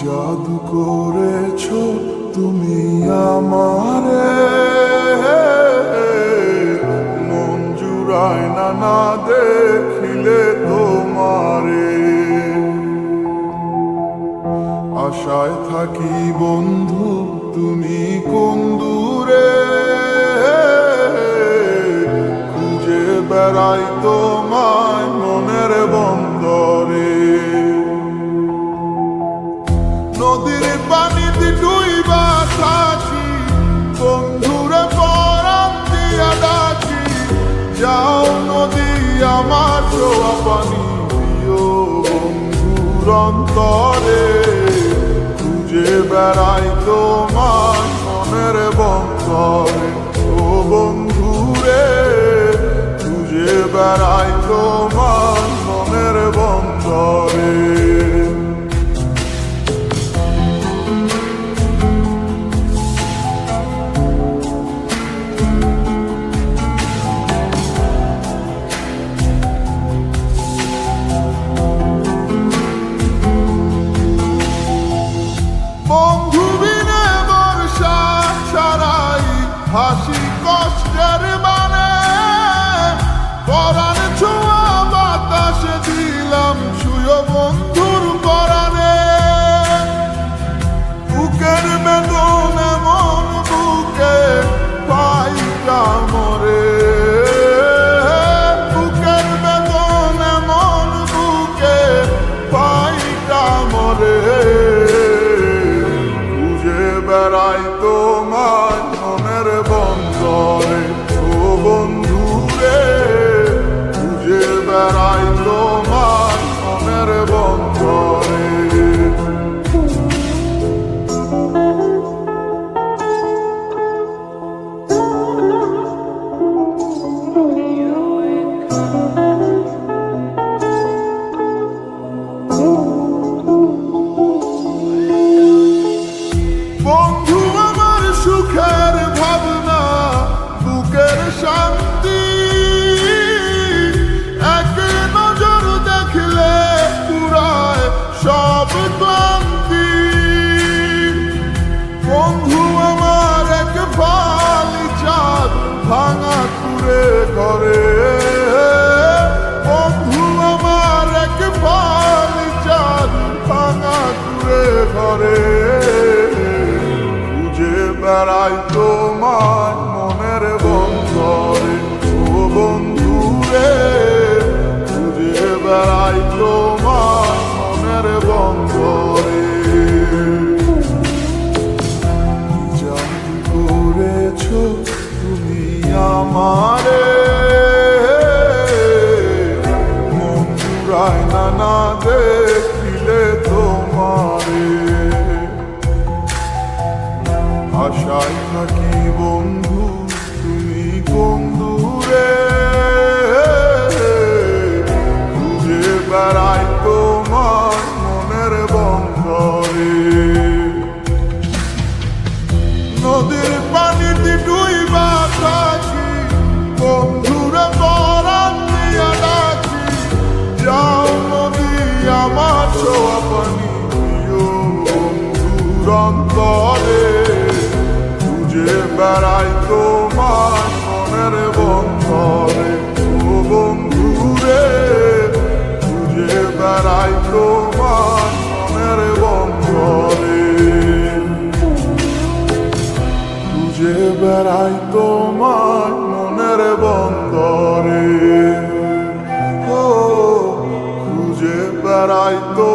জাদু করেছো তুমি আমারে, মন জুড়ায় না না দেখিলে তোমারে। আশায় থাকি বন্ধু তুমি কোন দূরে, খুঁজে বেড়াই তোমায় মনের বন্দরে। নদীর পানিতে ডুইবা থাকি, বন্ধুরে পরাণ দিয়া ডাকি। যাও নদী আমার ছোঁয়া পানি দিও বন্ধুর অন্তরে, খুঁজে বেড়াই তোমার মনের বন্দরে। ও বন্ধুরে খুঁজে বেড়াই তোমার মনের বন্দরে। হাসি কষ্টের মানে পরাণ ছোঁয়া বাতাসে দিলাম শুয়ে বন্ধুর পরাণে। বুকের বেদন এমন বুকে পাইটা মরে, বুকের বেদন এমন বুকে পাইটা মরে। খুঁজে বেড়াই তোমার মনের বন্দরে। ও বন্ধুরে খুঁজে বেড়াই তোমার মনের বন্দরে। বন্ধু আমার সুখের ভাবনা, বুকের শান্তি, এক নজর দেখলে পুরায় সব ক্লান্তি। বন্ধু আমার এক ফালি চাঁদ ভাঙা কুড়ে ঘরে, বন্ধু আমার এক ফালি চাঁদ ভাঙা কুড়ে ঘরে। বেড়াই তোমার মনের বন্দরে। ও বন্ধুরে খুঁজে বেড়াই তোমার মনের বন্দরে। জাদু করেছো তুমি আমারে, মন জুড়ায় না না দেখিলে তোমারে। আশায় থাকি বন্ধু তুমি কোন দূরে, খুঁজে বেড়াই তোমার মনের বন্দরে। নদীর পানিতে ডুইবা থাকি, বন্ধুরে পরাণ দিয়া ডাকি। যাও নদী আমার ছোঁয়া পানি দিও বন্ধুর অন্তরে, খুঁজে বেড়াই তোমার মনের বন্দরে। ও বন্ধুরে খুঁজে বেড়াই তোমার মনের বন্দরে, খুঁজে বেড়াই তোমার মনের বন্দরে। ও খুঁজে বেড়াই তো